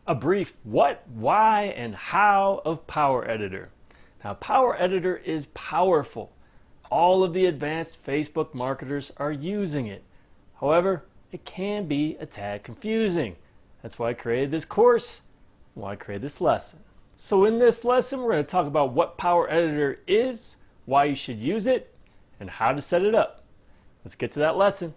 A brief what, why, and how of Power Editor. Now, Power Editor is powerful. All of the advanced Facebook marketers are using it. However, it can be a tad confusing. That's why I created this course, why I created this lesson. So in this lesson, we're going to talk about what Power Editor is, why you should use it, and how to set it up. Let's get to that lesson.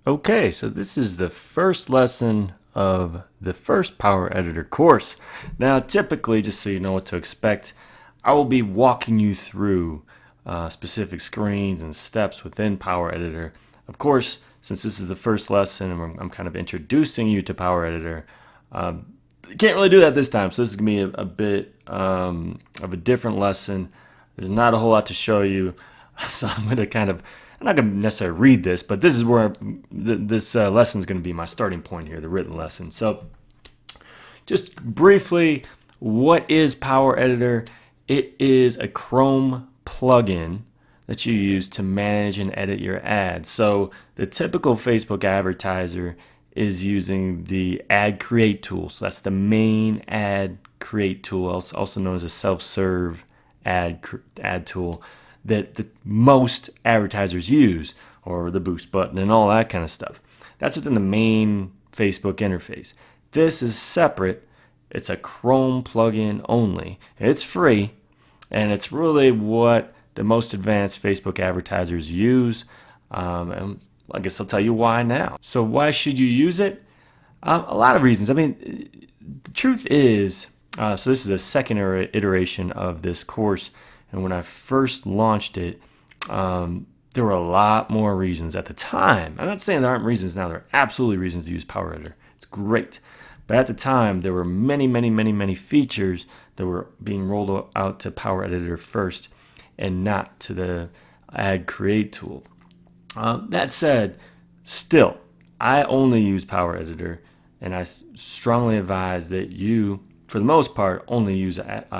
Okay, so this is the first lesson of the first Power Editor course. Now, typically, just so you know what to expect, I will be walking you through specific screens and steps within Power Editor. Of course, since this is the first lesson and I'm kind of introducing you to Power Editor, can't really do that this time. So this is going to be a bit of a different lesson. There's not a whole lot to show you. So I'm going to I'm not going to necessarily read this, but this is where this lesson is going to be my starting point here, the written lesson. So just briefly, what is Power Editor? It is a Chrome plugin that you use to manage and edit your ads. So the typical Facebook advertiser is using the ad create tool. So that's the main ad create tool, also known as a self-serve ad tool that most advertisers use, or the boost button and all that kind of stuff. That's within the main Facebook interface. This is separate. It's a Chrome plugin only. It's free, and it's really what the most advanced Facebook advertisers use. And I guess I'll tell you why now. So why should you use it? A lot of reasons. I mean, the truth is, so this is a second iteration of this course. And when I first launched it, there were a lot more reasons at the time. I'm not saying there aren't reasons now. There are absolutely reasons to use Power Editor. It's great. But at the time, there were many features that were being rolled out to Power Editor first and not to the ad create tool. That said, still, I only use Power Editor, and I strongly advise that you, for the most part, only use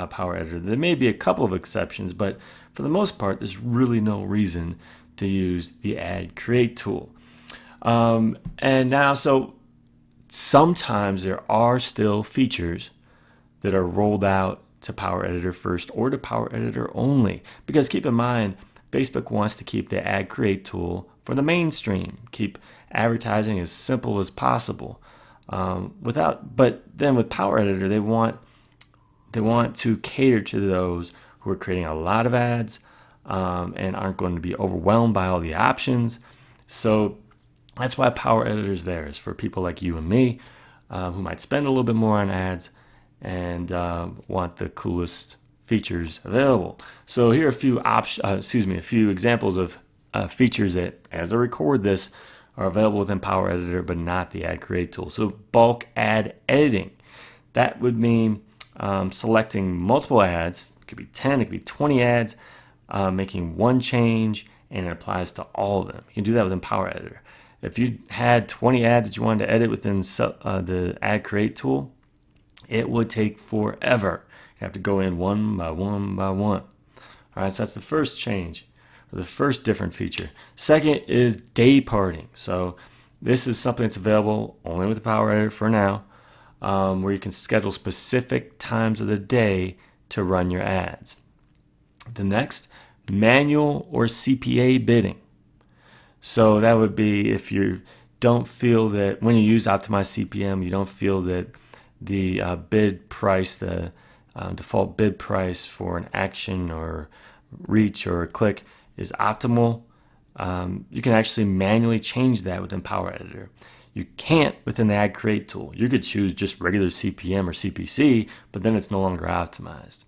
Power Editor. There may be a couple of exceptions, but for the most part, there's really no reason to use the ad create tool. And now, so sometimes there are still features that are rolled out to Power Editor first or to Power Editor only. Because keep in mind, Facebook wants to keep the ad create tool for the mainstream, keep advertising as simple as possible. But then with Power Editor, they want to cater to those who are creating a lot of ads and aren't going to be overwhelmed by all the options. So that's why Power Editor is there, is for people like you and me who might spend a little bit more on ads and want the coolest features available. So here are a few examples of features that, as I record this, are available within Power Editor, but not the ad create tool. So bulk ad editing. That would mean selecting multiple ads. It could be 10, it could be 20 ads, making one change, and it applies to all of them. You can do that within Power Editor. If you had 20 ads that you wanted to edit within the ad create tool, it would take forever. You have to go in one by one by one. All right, so that's the first change, or the first different feature. Second is Dayparting. So this is something that's available only with the Power Editor for now, where you can schedule specific times of the day to run your ads. The next, manual or CPA bidding. So that would be if you don't feel that when you use Optimize CPM, you don't feel that the bid price, the default bid price for an action or reach or a click is optimal. You can actually manually change that within Power Editor. You can't within the ad create tool. You could choose just regular CPM or CPC, but then it's no longer optimized.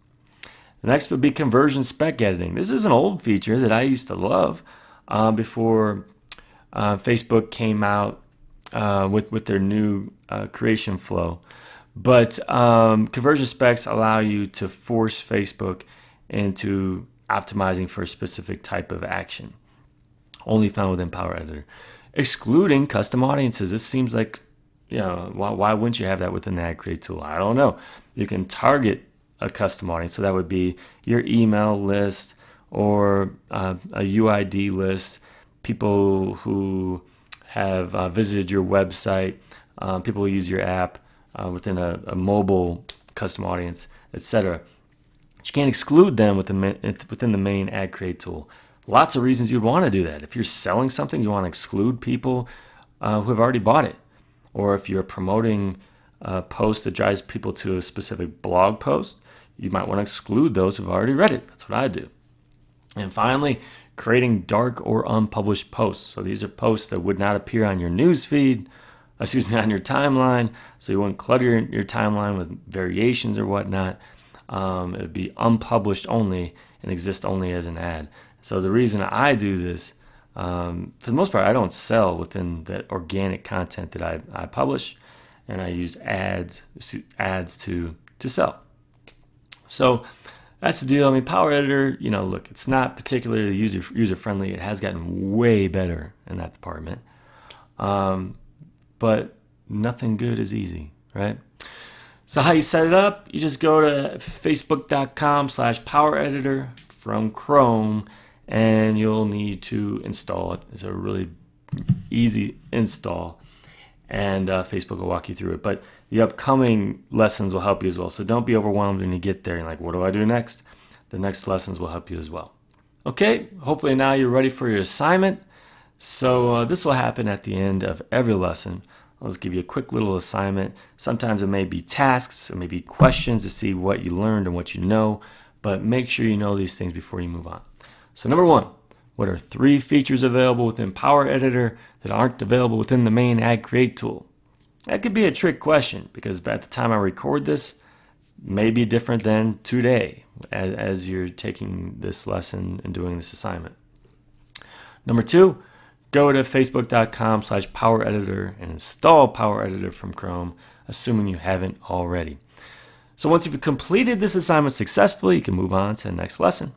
The next would be conversion spec editing. This is an old feature that I used to love before Facebook came out with their new creation flow. But conversion specs allow you to force Facebook into optimizing for a specific type of action, only found within Power Editor. Excluding custom audiences. This seems like, why wouldn't you have that within the ad create tool? I don't know. You can target a custom audience, so that would be your email list or a UID list, people who have visited your website, people who use your app, within a mobile custom audience, etc. You can't exclude them within the main ad create tool. Lots of reasons you'd want to do that. If you're selling something, you want to exclude people who have already bought it. Or if you're promoting a post that drives people to a specific blog post, you might want to exclude those who've already read it. That's what I do. And finally, creating dark or unpublished posts. So these are posts that would not appear on your news feed, on your timeline. So you wouldn't clutter your timeline with variations or whatnot. It would be unpublished only and exist only as an ad. So the reason I do this, for the most part, I don't sell within that organic content that I publish, and I use ads to sell. So that's the deal. I mean, Power Editor, look, it's not particularly user friendly. It has gotten way better in that department, but nothing good is easy, right? So how you set it up? You just go to facebook.com/Power Editor from Chrome, and you'll need to install it. It's a really easy install, and Facebook will walk you through it. But the upcoming lessons will help you as well. So don't be overwhelmed when you get there and like, what do I do next? The next lessons will help you as well. Okay, hopefully now you're ready for your assignment. So this will happen at the end of every lesson. I'll just give you a quick little assignment. Sometimes it may be tasks, it may be questions to see what you learned and what you know, but make sure you know these things before you move on. So number 1, what are 3 features available within Power Editor that aren't available within the main ad create tool? That could be a trick question because at the time I record this, it may be different than today as you're taking this lesson and doing this assignment. Number 2, go to facebook.com/Power Editor and install Power Editor from Chrome, assuming you haven't already. So once you've completed this assignment successfully, you can move on to the next lesson.